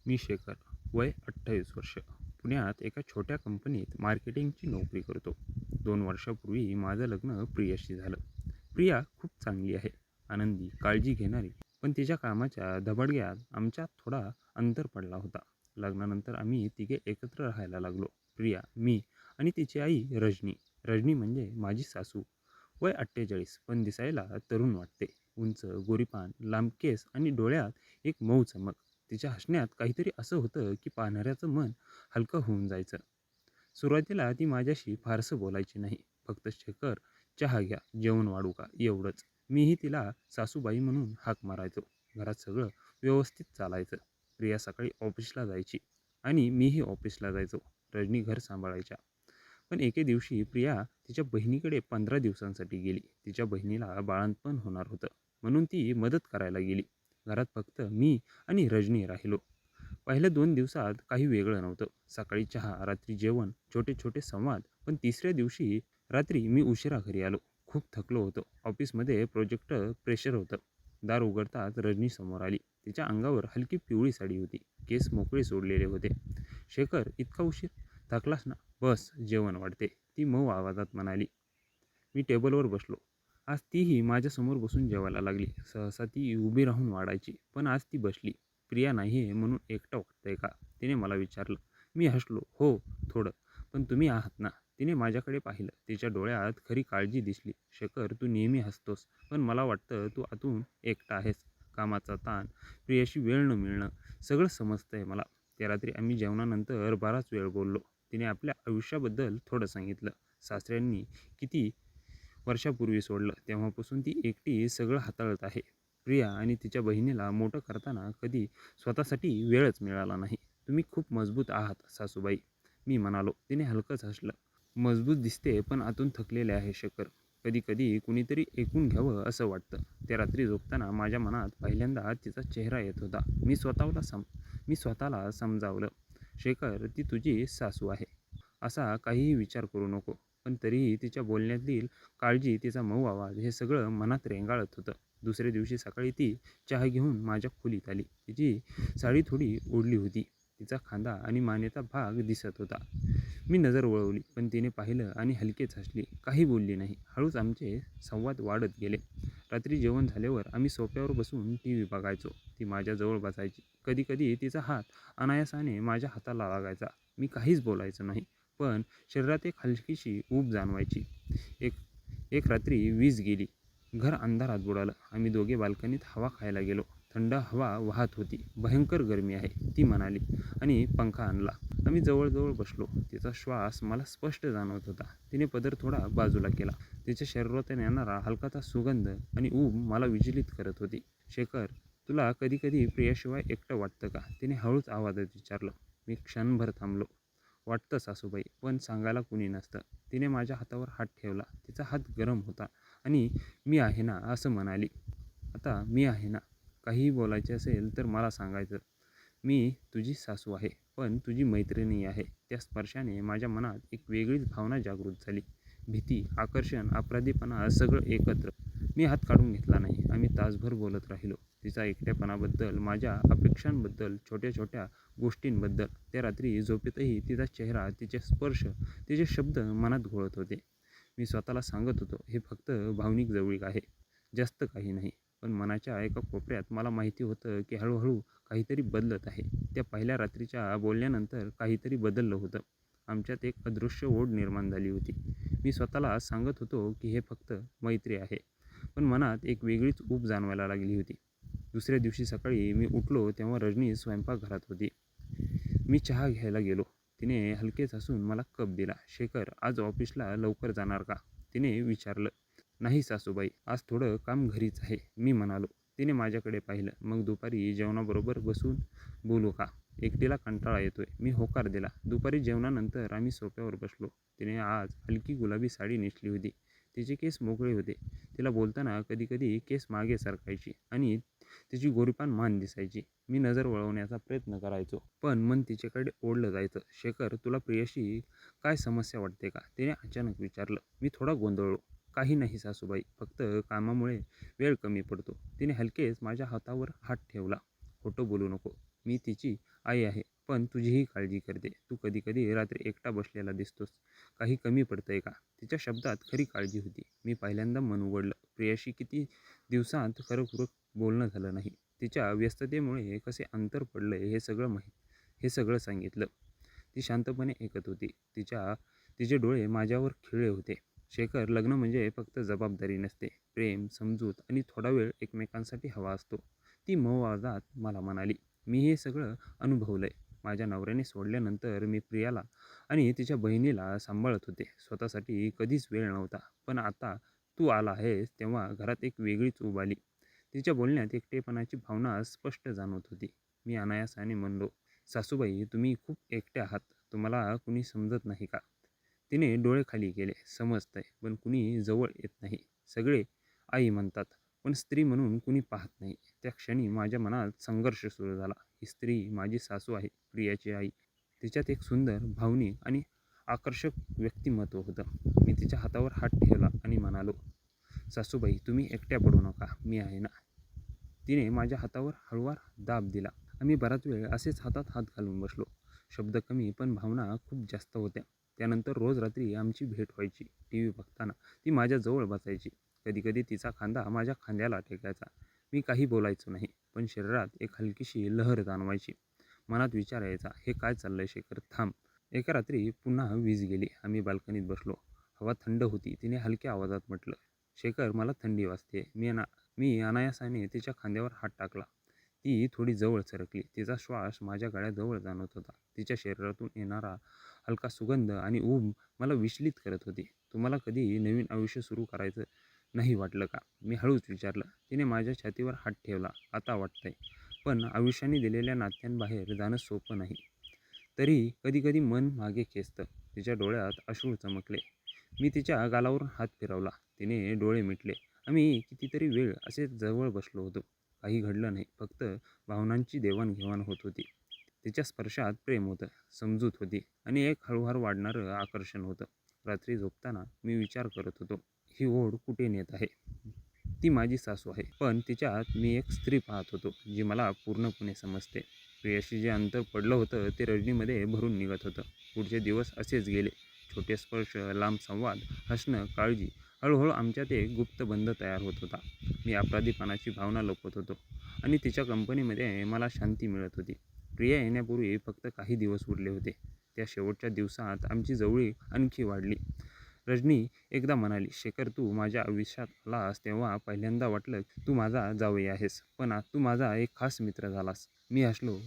मी शेखर, वय 28 वर्ष. पुण्यात एका छोट्या कंपनीत मार्केटिंगची नोकरी करतो. 2 वर्षापूर्वी माझं लग्न प्रियाशी झालं. प्रिया खूप चांगली आहे, आनंदी, काळजी घेणारी. पण तिच्या कामाच्या धबाडक्यात आमच्यात थोडा अंतर पडला होता. लग्नानंतर आम्ही तिघे एकत्र राहायला लागलो. प्रिया, मी आणि तिची आई रजनी. रजनी म्हणजे माझी सासू. वय 48, पण दिसायला तरुण वाटते. उंच, गोरीपान, लांब केस आणि डोळ्यात एक मऊ चमक. तिच्या हसण्यात काहीतरी असं होतं की पाहणाऱ्याचं मन हलकं होऊन जायचं. सुरुवातीला ती माझ्याशी फारसं बोलायची नाही. फक्त शेखर, चहा घ्या, जेवण वाढू का, एवढंच. मीही तिला सासूबाई म्हणून हाक मारायचो. घरात सगळं व्यवस्थित चालायचं. प्रिया सकाळी ऑफिसला जायची आणि मीही ऑफिसला जायचो. रजनी घर सांभाळायच्या. पण एके दिवशी प्रिया तिच्या बहिणीकडे 15 दिवसांसाठी गेली. तिच्या बहिणीला बाळंतपण होणार होतं, म्हणून ती मदत करायला गेली. घरात फक्त मी आणि रजनी राहिलो. पहिल्या 2 दिवसात काही वेगळं नव्हतं. सकाळी चहा, रात्री जेवण, छोटे छोटे संवाद. पण तिसऱ्या दिवशी रात्री मी उशिरा घरी आलो. खूप थकलो होतो. ऑफिसमध्ये प्रोजेक्ट प्रेशर होतं. दार उघडताच रजनी समोर आली. तिच्या अंगावर हलकी पिवळी साडी होती. केस मोकळे सोडलेले होते. शेखर, इतका उशीर? थकलास ना? बस, जेवण वाढते, ती मऊ आवाजात म्हणाली. मी टेबलवर बसलो. आज तीही माझ्यासमोर बसून जेवायला लागली. सहसा ती उभी राहून वाढायची, पण आज ती बसली. प्रिया नाही आहे म्हणून एकटं वाटतंय का, तिने मला विचारलं. मी हसलो. हो, थोडं. पण तुम्ही आहात ना. तिने माझ्याकडे पाहिलं. तिच्या डोळ्यात खरी काळजी दिसली. शेखर, तू नेहमी हसतोस, पण मला वाटतं तू आतून एकटा आहेस. कामाचा ताण, प्रियाशी वेळ न मिळणं, सगळं समजतंय मला. त्या रात्री आम्ही जेवणानंतर बराच वेळ बोललो. तिने आपल्या आयुष्याबद्दल थोडं सांगितलं. सासऱ्यांनी किती वर्षापूर्वी सोडलं, तेव्हापासून ती एकटी सगळं हाताळत आहे. प्रिया आणि तिच्या बहिणीला मोठं करताना कधी स्वतःसाठी वेळच मिळाला नाही. तुम्ही खूप मजबूत आहात सासूबाई, मी म्हणालो. तिने हलकंच हसलं. मजबूत दिसते पण आतून थकलेले आहे शेखर. कधी कधी कुणीतरी ऐकून घ्यावं असं वाटतं. त्या रात्री झोपताना माझ्या मनात पहिल्यांदा तिचा चेहरा येत होता. मी स्वतःला समजावलं. शेखर, ती तुझी सासू आहे, असा काहीही विचार करू नको. पण तरीही तिच्या बोलण्यातील काळजी, तिचा मऊ आवाज, हे सगळं मनात रेंगाळत होतं. दुसऱ्या दिवशी सकाळी ती चहा घेऊन माझ्या खोलीत आली. तिची साडी थोडी ओढली होती. तिचा खांदा आणि मानेचा भाग दिसत होता. मी नजर वळवली, पण तिने पाहिलं आणि हलकेच हसली. काही बोलली नाही. हळूच आमचे संवाद वाढत गेले. रात्री जेवण झाल्यावर आम्ही सोफ्यावर बसून टी व्ही बघायचो. ती माझ्याजवळ बसायची. कधी कधी तिचा हात अनायासाने माझ्या हाताला लागायचा. मी काहीच बोलायचो नाही, पण शरीरात एक हलकीशी ऊब जाणवायची. एक एक रात्री वीज गेली. घर अंधारात बुडालं. आम्ही दोघे बाल्कनीत हवा खायला गेलो. थंड हवा वाहत होती. भयंकर गरमी आहे, ती म्हणाली आणि पंखा आणला. आम्ही जवळजवळ बसलो. तिचा श्वास मला स्पष्ट जाणवत होता. तिने पदर थोडा बाजूला केला. तिच्या शरीरातून येणारा हलकाचा सुगंध आणि ऊब मला विचलित करत होती. शेखर, तुला कधी कधी प्रियाशिवाय एकटं वाटतं का, तिने हळूच आवाजात विचारलं. मी क्षणभर थांबलो. वाटतं सासूबाई, पण सांगायला कुणी नसतं. तिने माझ्या हातावर हात ठेवला. तिचा हात गरम होता आणि मी आहे ना असं म्हणाली. आता मी आहे ना. काहीही बोलायचे असेल तर मला सांगायचं. मी तुझी सासू आहे, पण तुझी मैत्रिणी आहे. त्या स्पर्शाने माझ्या मनात एक वेगळीच भावना जागृत झाली. भीती, आकर्षण, अपराधीपणा, सगळं एकत्र. मी हात काढून घेतला नाही. आम्ही तासभर बोलत राहिलो. तिचा एकटेपणाबद्दल, माझ्या अपेक्षांबद्दल, छोट्या छोट्या गोष्टींबद्दल. त्या रात्री झोपेतही तिचा चेहरा, तिचे स्पर्श, तिचे शब्द मनात घोळत होते. मी स्वतःला सांगत होतो, हे फक्त भावनिक जवळीक आहे, जास्त काही नाही. पण मनाच्या एका कोपऱ्यात मला माहिती होतं की हळूहळू काहीतरी बदलत आहे. त्या पहिल्या रात्रीच्या बोलण्यानंतर काहीतरी बदललं होतं. आमच्यात एक अदृश्य ओढ निर्माण झाली होती. मी स्वतःला सांगत होतो की हे फक्त मैत्री आहे, पण मनात एक वेगळीच ऊब जाणवायला लागली होती. दुसऱ्या दिवशी सकाळी मी उठलो तेव्हा रजनी स्वयंपाकघरात होती. मी चहा घ्यायला गेलो. तिने हलकेच हसून मला कप दिला. शेखर, आज ऑफिसला लवकर जाणार का, तिने विचारलं. नाही सासूबाई, आज थोडं काम घरीच आहे, मी म्हणालो. तिने माझ्याकडे पाहिलं. मग दुपारी जेवणाबरोबर बसून बोलू का, एकटीला कंटाळा येतोय, मी होकार दिला. दुपारी जेवणानंतर आम्ही सोफ्यावर बसलो. तिने आज हलकी गुलाबी साडी नेसली होती. तिचे केस मोकळे होते. तिला बोलताना कधी कधी केस मागे सरकायची आणि तिची गोरीपान मान दिसायची. मी नजर वळवण्याचा प्रयत्न करायचो, पण मन तिच्याकडे ओढलं जायचं. शेखर, तुला प्रियाशी काय समस्या वाटते का, तिने अचानक विचारलं. मी थोडा गोंधळलो. काही नाही सासूबाई, फक्त कामामुळे वेळ कमी पडतो. तिने हलकेच माझ्या हातावर हात ठेवला. खोटं बोलू नको, मी तिची आई आहे, पण तुझीही काळजी करते. तू कधी-कधी रात्री एकटा बसलेला दिसतोस. काही कमी पडतंय का? तिच्या शब्दात खरी काळजी होती. मी पहिल्यांदा मन उघडलं. प्रियाशी किती दिवसांत खरं-खुरं बोलणं झालं नाही. तिच्या व्यस्ततेमुळे कसे अंतर पडलंय हे सगळं सांगितलं. ती शांतपणे ऐकत होती. तिचे डोळे माझ्यावर खिळले होते. शेखर, लग्न म्हणजे फक्त जबाबदारी नसते. प्रेम, समजूत आणि थोडा वेळ एकमेकांसाठी हवा असतो. ती मऊ आवाजात मला म्हणाली. मी हे सगळं अनुभवलंय. माझ्या नवऱ्याने सोडल्यानंतर मी प्रियाला आणि तिच्या बहिणीला सांभाळत होते. स्वतःसाठी कधीच वेळ नव्हता. पण आता तू आला आहेस तेव्हा घरात एक वेगळीच ऊब आली. तिच्या बोलण्यात एकटेपणाची भावना स्पष्ट जाणवत होती. मी अनायासाने म्हणलो, सासूबाई, तुम्ही खूप एकट्या आहात. तुम्हाला कुणी समजत नाही का? तिने डोळे खाली केले. समजतंय, पण कुणी जवळ येत नाही. सगळे आई म्हणतात, पण स्त्री म्हणून कुणी पाहत नाही. त्या क्षणी माझ्या मनात संघर्ष सुरू झाला. ही स्त्री माझी सासू आहे, प्रियाची आई. तिच्यात एक सुंदर, भावनिक आणि आकर्षक व्यक्तिमत्व होतं. मी तिच्या हातावर हात ठेवला आणि म्हणालो, सासूबाई, तुम्ही एकट्या पडू नका, मी आहे ना. तिने माझ्या हातावर हळूवार दाब दिला. आम्ही बराच वेळ असेच हातात हात घालून बसलो. शब्द कमी, पण भावना खूप जास्त होत्या. त्यानंतर रोज रात्री आमची भेट व्हायची. टी व्ही बघताना ती माझ्याजवळ बसायची. कधीकधी तिचा खांदा माझ्या खांद्याला टेकायचा. मी काही बोलायचो नाही, पण शरीरात एक हलकीशी लहर जाणवायची. मनात विचार यायचा, हे काय चाललंय शेखर, थांब. एका रात्री पुन्हा वीज गेली. आम्ही बाल्कनीत बसलो. हवा थंड होती. तिने हलक्या आवाजात म्हटलं, शेखर, मला थंडी वाजते. मी अनायासाने तिच्या खांद्यावर हात टाकला. ती थोडी जवळ सरकली. तिचा श्वास माझ्या गळ्याजवळ जाणवत होता. तिच्या शरीरातून येणारा हलका सुगंध आणि ऊब मला विचलित करत होती. तुम्हाला कधी नवीन आयुष्य सुरू करायचं नाही वाटलं का? मी हळूच विचारलं. तिने माझ्या छातीवर हात ठेवला. आता वाटतंय, पण आयुष्याने दिलेल्या नात्यांबाहेर जाणं सोपं नाही. तरी कधीकधी मन मागे खेचतं. तिच्या डोळ्यात अश्रू चमकले. मी तिच्या गालावरून हात फिरवला. तिने डोळे मिटले. आम्ही कितीतरी वेळ असेच जवळ बसलो होतो. काही घडलं नाही, फक्त भावनांची देवाणघेवाण होत होती. तिच्या स्पर्शात प्रेम होतं, समजूत होती आणि एक हळूवार वाढणारं आकर्षण होतं. रात्री झोपताना मी विचार करत होतो, ही ओढ कुठे नेत आहे? ती माझी सासू आहे, पण तिच्यात मी एक स्त्री पाहत होतो, जी मला पूर्णपणे समजते. प्रियाशी जे अंतर पडलं होतं ते रजनीमध्ये भरून निघत होतं. पुढचे दिवस असेच गेले. छोटे स्पर्श, लांब संवाद, हसणं, काळजी. हळूहळू आमच्यात एक गुप्त बंध तयार होत होता. मी अपराधीपणाची भावना लपवत होतो आणि तिच्या कंपनीमध्ये मला शांती मिळत होती. प्रिया येण्यापूर्वी फक्त काही दिवस उरले होते. त्या शेवटच्या दिवसात आमची जवळीक आणखी वाढली. रजनी एकदा म्हणाली, शेखर, तू माझ्या आयुष्यात आलास तेव्हा पहिल्यांदा वाटलं तू माझा जावई आहेस, पण आज तू माझा एक खास मित्र झालास. मी हसलो,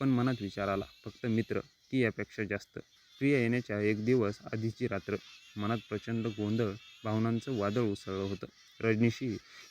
पण मनात विचार आला, फक्त मित्र की यापेक्षा जास्त? प्रिया येण्याच्या एक दिवस आधीची रात्र. मनात प्रचंड गोंधळ, भावनांचं वादळ उसळलं होतं. रजनीशी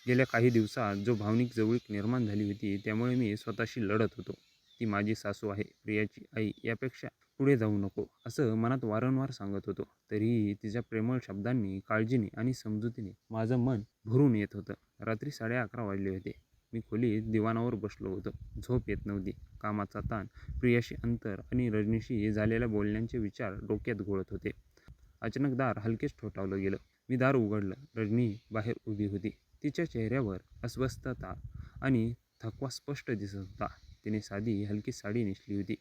गेल्या काही दिवसात जो भावनिक जवळीक निर्माण झाली होती, त्यामुळे मी स्वतःशी लढत होतो. ती माझी सासू आहे, प्रियाची आई, यापेक्षा पुढे जाऊ नको, असं मनात वारंवार सांगत होतो. तरीही तिच्या प्रेमळ शब्दांनी, काळजीने आणि समजुतीने माझं मन भरून येत होतं. रात्री 11:30 वाजले होते. मी खोलीत दिवाणावर बसलो होतो. झोप येत नव्हती. कामाचा ताण, प्रियाशी अंतर आणि रजनीशी झालेल्या बोलण्यांचे विचार डोक्यात घोळत होते. अचानक दार हलकेच ठोठावलं गेलं. मी दार उघडलं. रजनी बाहेर उभी होती. तिच्या चेहऱ्यावर अस्वस्थता आणि थकवा स्पष्ट दिसत होता. तिने साधी हलकी साडी नेसली होती.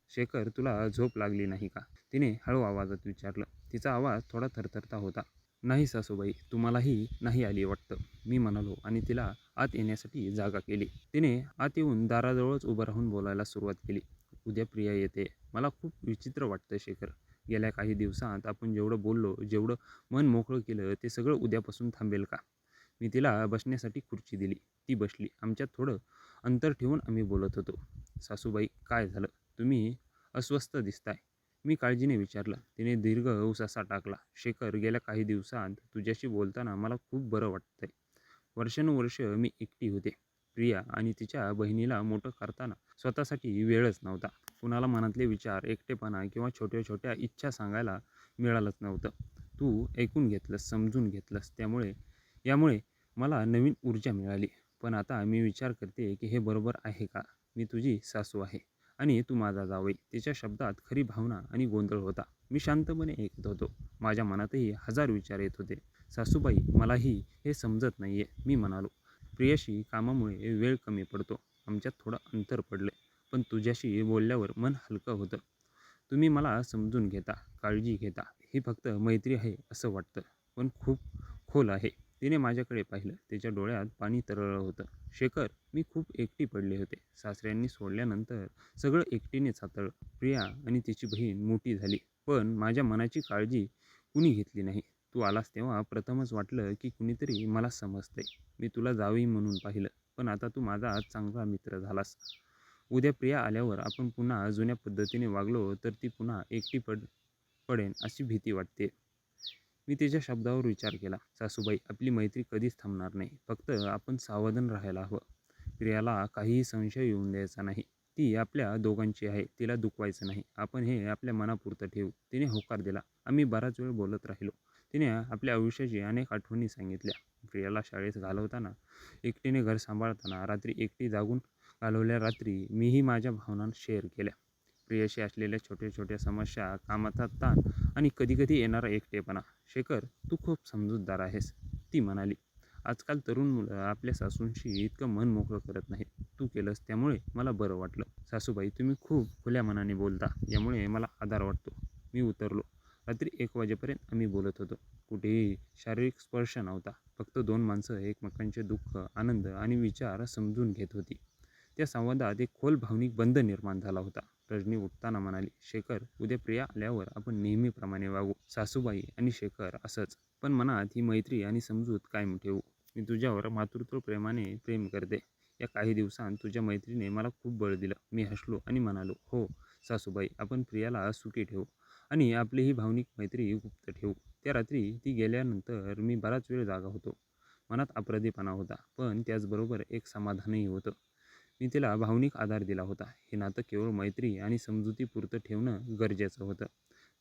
शेखर, तुला झोप लागली नाही का? तिने हळू आवाजात विचारलं. तिचा आवाज थोडा थरथरता होता. नाही सासूबाई, तुम्हालाही नाही आली वाटतं, मी म्हणालो आणि तिला आत येण्यासाठी जागा केली. तिने आत येऊन दाराजवळच उभं राहून बोलायला सुरुवात केली. उद्या प्रिया येते. मला खूप विचित्र वाटतं शेखर. गेल्या काही दिवसांत आपण जेवढं बोललो, जेवढं मन मोकळं केलं, ते सगळं उद्यापासून थांबेल का? मी तिला बसण्यासाठी खुर्ची दिली. ती बसली. आमच्यात थोडं अंतर ठेवून आम्ही बोलत होतो. सासूबाई, काय झालं? तुम्ही अस्वस्थ दिसताय. मी काळजीने विचारलं. तिने दीर्घ उसासा टाकला. शेखर, गेल्या काही दिवसांत तुझ्याशी बोलताना मला खूप बरं वाटतंय. वर्षानुवर्ष मी एकटी होते. प्रिया आणि तिच्या बहिणीला मोठं करताना स्वतःसाठी वेळच नव्हता. कुणाला मनातले विचार, एकटेपणा किंवा छोट्या छोट्या इच्छा सांगायला मिळालंच नव्हतं. तू ऐकून घेतलंस, समजून घेतलंस. यामुळे मला नवीन ऊर्जा मिळाली. पण आता मी विचार करते की हे बरोबर आहे का? मी तुझी सासू आहे आणि तू माझा जावई. तिच्या शब्दात खरी भावना आणि गोंधळ होता. मी शांतपणे ऐकत होतो. माझ्या मनातही हजार विचार येत होते. सासूबाई, मलाही हे समजत नाहीये, मी म्हणालो. प्रियाशी कामामुळे वेळ कमी पडतो. आमच्यात थोडं अंतर पडले, पण तुझ्याशी बोलल्यावर मन हलकं होतं. तुम्ही मला समजून घेता, काळजी घेता. ही फक्त मैत्री आहे असं वाटतं, पण खूप खोल आहे. तिने माझ्याकडे पाहिलं. तिच्या डोळ्यात पाणी तरळलं होतं. शेखर, मी खूप एकटी पडले होते. सासऱ्यांनी सोडल्यानंतर सगळं एकटीनेच हाताळलं. प्रिया आणि तिची बहीण मोठी झाली, पण माझ्या मनाची काळजी कुणी घेतली नाही. तू आलास तेव्हा प्रथमच वाटलं की कुणीतरी मला समजतंय. मी तुला जावई म्हणून पाहिलं, पण आता तू माझा चांगला मित्र झालास. उद्या प्रिया आल्यावर आपण पुन्हा जुन्या पद्धतीने वागलो तर ती पुन्हा एकटी पडेन अशी भीती वाटते. मी तिच्या शब्दावर विचार केला. सासूबाई, आपली मैत्री कधीच थांबणार नाही. फक्त आपण सावधान राहायला हवं. प्रियाला काहीही संशय येऊन द्यायचा नाही. ती आपल्या दोघांची आहे. तिला दुखवायचं नाही. आपण हे आपल्या मनापुरतं ठेवू. तिने होकार दिला. आम्ही बराच वेळ बोलत राहिलो. तिने आपल्या आयुष्याची अनेक आठवणी सांगितल्या. प्रियाला शाळेत घालवताना, एकटीने घर सांभाळताना, रात्री एकटी जागून घालवल्या रात्री मीही माझ्या भावना शेअर केल्या. प्रियाशी असलेल्या छोट्या छोट्या समस्या, कामाचा ताण आणि कधीकधी येणारा एकटेपणा. शेखर, तू खूप समजूतदार आहेस, ती म्हणाली. आजकाल तरुण मुलं आपल्या सासूंशी इतकं मन मोकळं करत नाहीत. तू केलंस त्यामुळे मला बरं वाटलं. सासूबाई, तुम्ही खूप खुल्या मनाने बोलता, यामुळे मला आधार वाटतो. मी उतरलो. रात्री 1 वाजेपर्यंत आम्ही बोलत होतो. कुठेही शारीरिक स्पर्श नव्हता. फक्त दोन माणसं एकमेकांचे दुःख, आनंद आणि विचार समजून घेत होती. त्या संवादात एक खोल भावनिक बंध निर्माण झाला होता. रजनी उठताना म्हणाली, शेखर, उद्या प्रिया आल्यावर आपण नेहमीप्रमाणे वागू. सासूबाई आणि शेखर असंच, पण मनात ही मैत्री आणि समजूत कायम ठेवू. मी तुझ्यावर मातृत्व प्रेमाने प्रेम करते. या काही दिवसांत तुझ्या मैत्रीने मला खूप बळ दिलं. मी हसलो आणि म्हणालो, हो सासूबाई, आपण प्रियाला सुखी ठेवू आणि आपली ही भावनिक मैत्री गुप्त ठेवू. त्या रात्री ती गेल्यानंतर मी बराच वेळ जागा होतो. मनात अपराधीपणा होता, पण त्याचबरोबर एक समाधानही होतं. मी तिला भावनिक आधार दिला होता. हे नातं केवळ मैत्री आणि समजुतीपुरतं ठेवणं गरजेचं होतं.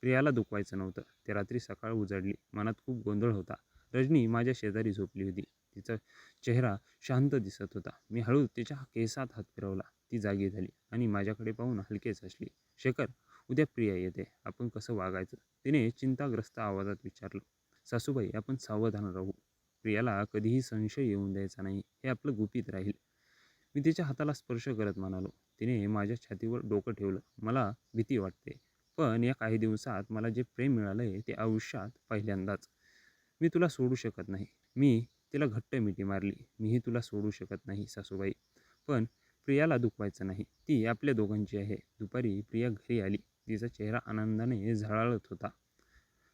प्रियाला दुखवायचं नव्हतं. त्या रात्री सकाळ उजाडली. मनात खूप गोंधळ होता. रजनी माझ्या शेजारी झोपली होती. तिचा चेहरा शांत दिसत होता. मी हळूच तिच्या केसात हात फिरवला. ती जागी झाली आणि माझ्याकडे पाहून हलकेच हसली. शेखर, उद्या प्रिया येते. आपण कसं वागायचं? तिने चिंताग्रस्त आवाजात विचारलं. सासूबाई, आपण सावधान राहू. प्रियाला कधीही संशय येऊन द्यायचा नाही. हे आपलं गुपित राहील. मी तिच्या हाताला स्पर्श करत म्हणालो. तिने माझ्या छातीवर डोकं ठेवलं. मला भीती वाटते, पण या काही दिवसात मला जे प्रेम मिळालंय ते आयुष्यात पहिल्यांदाच. मी तुला सोडू शकत नाही. मी तिला घट्ट मिठी मारली. मीही तुला सोडू शकत नाही सासूबाई, पण प्रियाला दुखवायचं नाही. ती आपल्या दोघांची आहे. दुपारी प्रिया घरी आली. तिचा चेहरा आनंदाने झळाळत होता.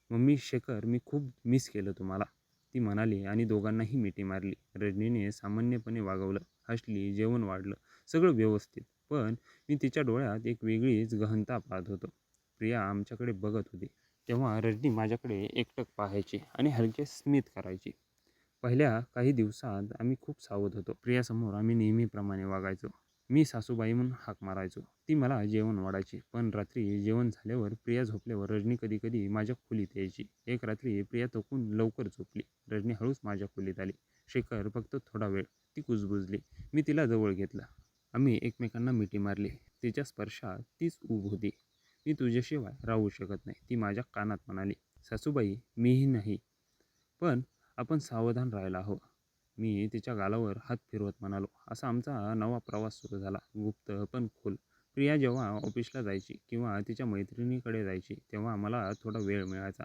मम्मी, शेखर, मी खूप मिस केलं तुम्हाला, ती म्हणाली आणि दोघांनाही मिठी मारली. रजनीने सामान्यपणे वागवलं, हसली, जेवण वाढलं, सगळं व्यवस्थित. पण मी तिच्या डोळ्यात एक वेगळीच गहनता पाहत होतो. प्रिया आमच्याकडे बघत होती तेव्हा रजनी माझ्याकडे एकटक पाहायची आणि हलके स्मित करायची. पहिल्या काही दिवसात आम्ही खूप सावध होतो. प्रियासमोर आम्ही नेहमीप्रमाणे वागायचो. मी सासूबाई म्हणून हाक मारायचो. ती मला जेवण वाढायची. पण रात्री जेवण झाल्यावर, प्रिया झोपल्यावर रजनी कधी कधी माझ्या खोलीत यायची. एक रात्री प्रिया थकून लवकर झोपली. रजनी हळूच माझ्या खोलीत आली. शेखर, फक्त थोडा वेळ, ती कुजबुजली. मी तिला जवळ घेतलं. आम्ही एकमेकांना मिठी मारली. तिच्या स्पर्शात तीच ऊब होती. मी तुझ्याशिवाय राहू शकत नाही, ती माझ्या कानात म्हणाली. सासूबाई, मीही नाही, पण आपण सावधान राहायला हवं. मी तिच्या गालावर हात फिरवत म्हणालो. असा आमचा नवा प्रवास सुरू झाला, गुप्त पण खोल. प्रिया जेव्हा ऑफिसला जायची किंवा तिच्या मैत्रिणीकडे जायची तेव्हा मला थोडा वेळ मिळायचा.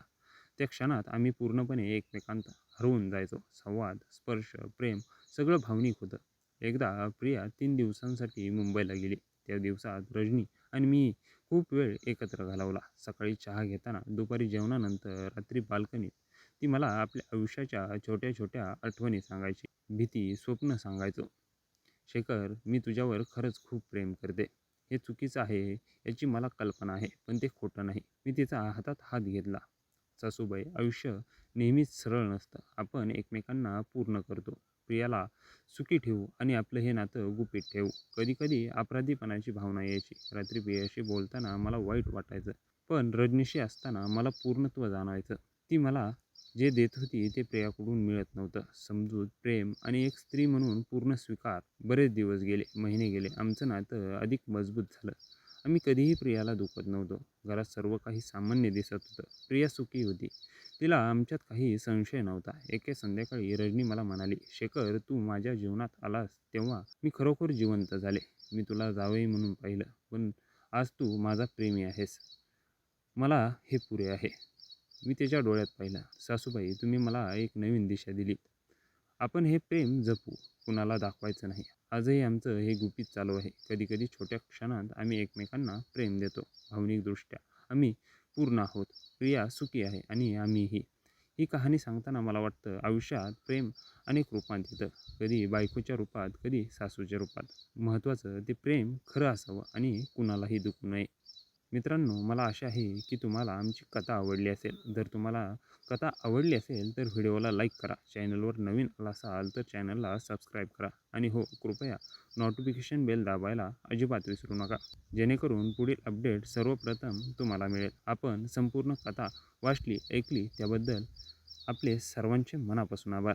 त्या क्षणात आम्ही पूर्णपणे एकमेकांत हरवून जायचो. संवाद, स्पर्श, प्रेम सगळं भावनिक होतं. एकदा प्रिया 3 दिवसांसाठी मुंबईला गेली. त्या दिवसात रजनी आणि मी खूप वेळ एकत्र घालवला. सकाळी चहा घेताना, दुपारी जेवणानंतर, रात्री बाल्कनीत. ती मला आपल्या आयुष्याच्या छोट्या छोट्या आठवणी सांगायची. भीती, स्वप्न सांगायचो. शेखर, मी तुझ्यावर खरंच खूप प्रेम करते. हे चुकीचं आहे याची मला कल्पना आहे, पण ते खोटं नाही. मी तिचा हातात हात घेतला. सासूबाई, आयुष्य नेहमीच सरळ नसतं. आपण एकमेकांना पूर्ण करतो. प्रियाला सुखी ठेवू आणि आपलं हे नातं गुपित ठेवू. कधीकधी अपराधीपणाची भावना यायची. रात्री प्रियाशी बोलताना मला वाईट वाटायचं, पण रजनीशी असताना मला पूर्णत्व जाणवायचं. ती मला जे देत होती ते प्रियाकडून मिळत नव्हतं. समजूत, प्रेम आणि एक स्त्री म्हणून पूर्ण स्वीकार. बरेच दिवस गेले, महिने गेले. आमचं नातं अधिक मजबूत झालं. आम्ही कधीही प्रियाला दुखवत नव्हतो. घरात सर्व काही सामान्य दिसत होतं. प्रिया सुखी होती. तिला आमच्यात काही संशय नव्हता. एके संध्याकाळी रजनी मला म्हणाली, शेखर, तू माझ्या जीवनात आलास तेव्हा मी खरोखर जिवंत झाले. मी तुला जावई म्हणून पाहिलं, पण आज तू माझा प्रेमी आहेस. मला हे पुरे आहे. मी तिच्या डोळ्यात पाहिलं. सासूबाई, तुम्ही मला एक नवीन दिशा दिली. आपण हे प्रेम जपू, कुणाला दाखवायचं नाही. आजही आमचं हे गुपित चालू आहे. कधीकधी छोट्या क्षणात आम्ही एकमेकांना प्रेम देतो. भावनिकदृष्ट्या आम्ही पूर्ण आहोत. प्रिया सुखी आहे आणि आम्हीही. ही कहाणी सांगताना मला वाटतं, आयुष्यात प्रेम अनेक रूपात येतं. कधी बायकोच्या रूपात, कधी सासूच्या रूपात. महत्त्वाचं ते प्रेम खरं असावं आणि कुणालाही दुखू नये. मित्रांनो, मला आशा आहे की तुम्हाला आमची कथा आवडली असेल. जर तुम्हाला कथा आवडली असेल तर व्हिडिओला लाईक करा. चॅनलवर नवीन असाल तर चॅनलला सबस्क्राईब करा. आणि हो, कृपया नोटिफिकेशन बेल दाबायला अजिबात विसरू नका, जेणेकरून पुढील अपडेट सर्वप्रथम तुम्हाला मिळेल. आपण संपूर्ण कथा वाचली, ऐकली त्याबद्दल आपले सर्वांचे मनापासून आभार.